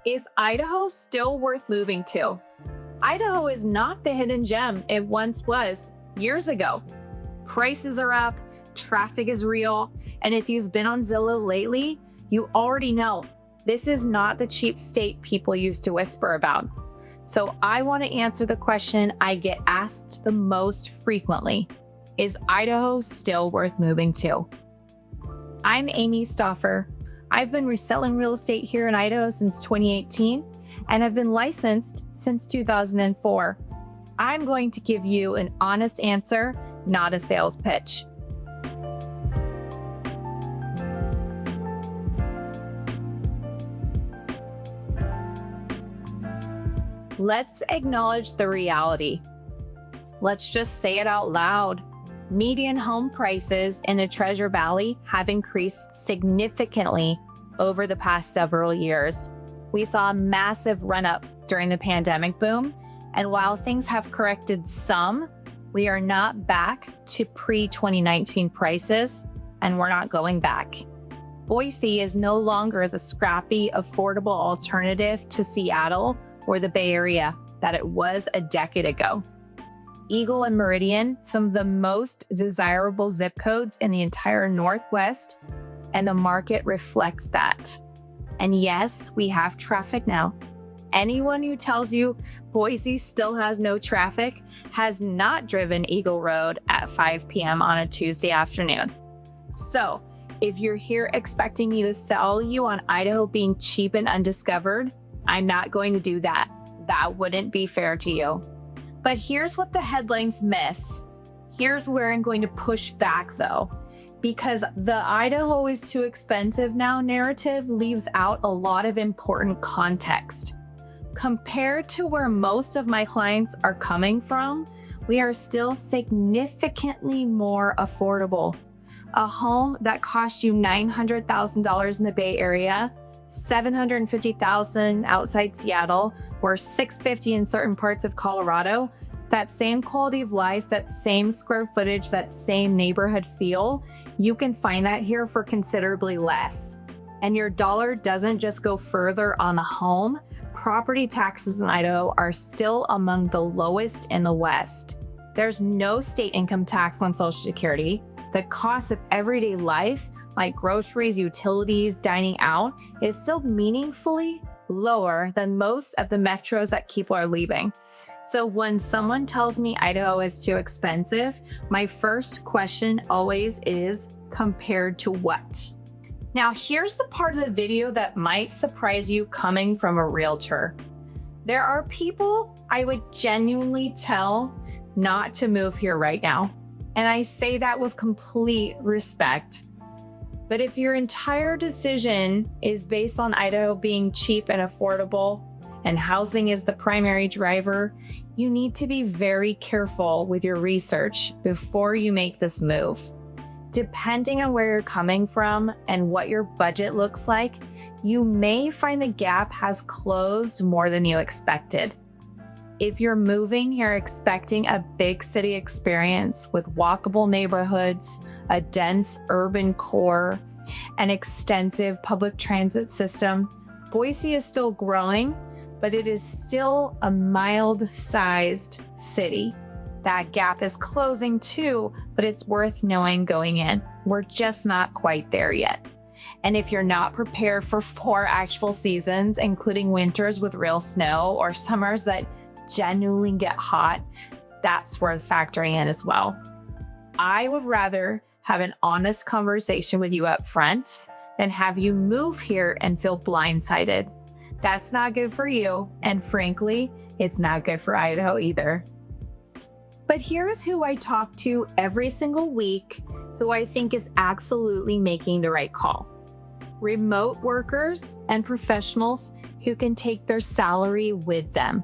Is Idaho still worth moving to? Idaho is not the hidden gem it once was years ago. Prices are up, traffic is real, and if you've been on Zillow lately, you already know this is not the cheap state people used to whisper about. So I want to answer the question I get asked the most frequently. Is Idaho still worth moving to? I'm Amy Stauffer. I've been reselling real estate here in Idaho since 2018 and have been licensed since 2004. I'm going to give you an honest answer, not a sales pitch. Let's acknowledge the reality. Let's just say it out loud. Median home prices in the Treasure Valley have increased significantly over the past several years. We saw a massive run-up during the pandemic boom, and while things have corrected some, we are not back to pre-2019 prices, and we're not going back. Boise is no longer the scrappy, affordable alternative to Seattle or the Bay Area that it was a decade ago. Eagle and Meridian, some of the most desirable zip codes in the entire Northwest, and the market reflects that. And yes, we have traffic now. Anyone who tells you Boise still has no traffic has not driven Eagle Road at 5 p.m. on a Tuesday afternoon. So, if you're here expecting me to sell you on Idaho being cheap and undiscovered, I'm not going to do that. That wouldn't be fair to you. But here's what the headlines miss. Here's where I'm going to push back though, because the Idaho is too expensive now narrative leaves out a lot of important context. Compared to where most of my clients are coming from, we are still significantly more affordable. A home that costs you $900,000 in the Bay Area, $750,000 outside Seattle, or $650,000 in certain parts of Colorado, that same quality of life, that same square footage, that same neighborhood feel, you can find that here for considerably less. And your dollar doesn't just go further on a home. Property taxes in Idaho are still among the lowest in the West. There's no state income tax on Social Security. The cost of everyday life, like groceries, utilities, dining out, is still meaningfully lower than most of the metros that people are leaving. So when someone tells me Idaho is too expensive, my first question always is, compared to what? Now, here's the part of the video that might surprise you coming from a realtor. There are people I would genuinely tell not to move here right now. And I say that with complete respect. But if your entire decision is based on Idaho being cheap and affordable, and housing is the primary driver, you need to be very careful with your research before you make this move. Depending on where you're coming from and what your budget looks like, you may find the gap has closed more than you expected. If you're moving here expecting a big city experience with walkable neighborhoods, a dense urban core, an extensive public transit system, Boise is still growing, but it is still a mild-sized city. That gap is closing too, but it's worth knowing going in. We're just not quite there yet. And if you're not prepared for 4 actual seasons, including winters with real snow or summers that genuinely get hot, that's worth factoring in as well. I would rather have an honest conversation with you up front than have you move here and feel blindsided. That's not good for you, and frankly, it's not good for Idaho either. But here's who I talk to every single week who I think is absolutely making the right call. Remote workers and professionals who can take their salary with them.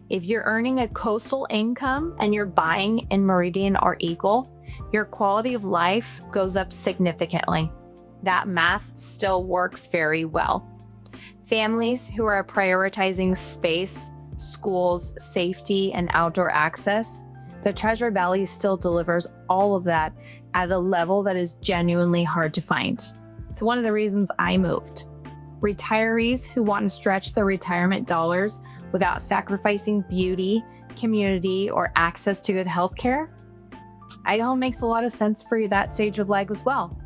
If you're earning a coastal income and you're buying in Meridian or Eagle, your quality of life goes up significantly. That math still works very well. Families who are prioritizing space, schools, safety, and outdoor access, the Treasure Valley still delivers all of that at a level that is genuinely hard to find. It's one of the reasons I moved. retirees who want to stretch their retirement dollars without sacrificing beauty, community, or access to good health care. Idaho makes a lot of sense for that stage of life as well.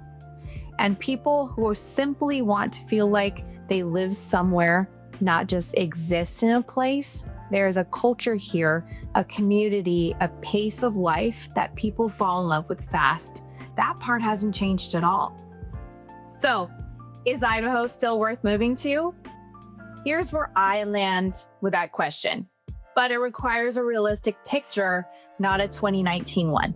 And people who simply want to feel like they live somewhere, not just exist in a place. There is a culture here, a community, a pace of life that people fall in love with fast. That part hasn't changed at all. So, is Idaho still worth moving to? Here's where I land with that question. But it requires a realistic picture, not a 2019 one.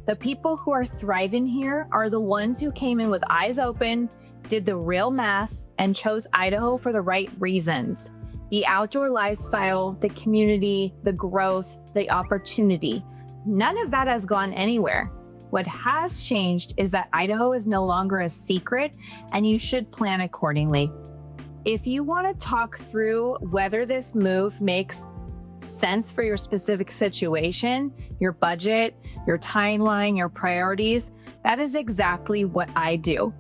The people who are thriving here are the ones who came in with eyes open, did the real math, and chose Idaho for the right reasons. The outdoor lifestyle, the community, the growth, the opportunity. None of that has gone anywhere. What has changed is that Idaho is no longer a secret, and you should plan accordingly. If you want to talk through whether this move makes sense for your specific situation, your budget, your timeline, your priorities, that is exactly what I do.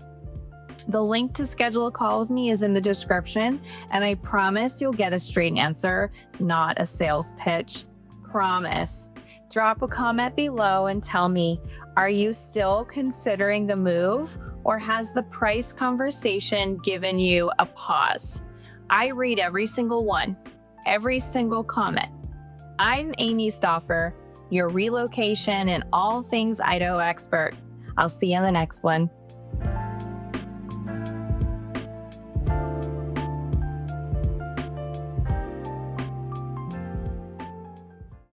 The link to schedule a call with me is in the description, and I promise you'll get a straight answer, not a sales pitch. Promise. Drop a comment below and tell me, are you still considering the move, or has the price conversation given you a pause? I read every single one, every single comment. I'm Amy Stauffer, your relocation and all things Idaho expert. I'll see you in the next one.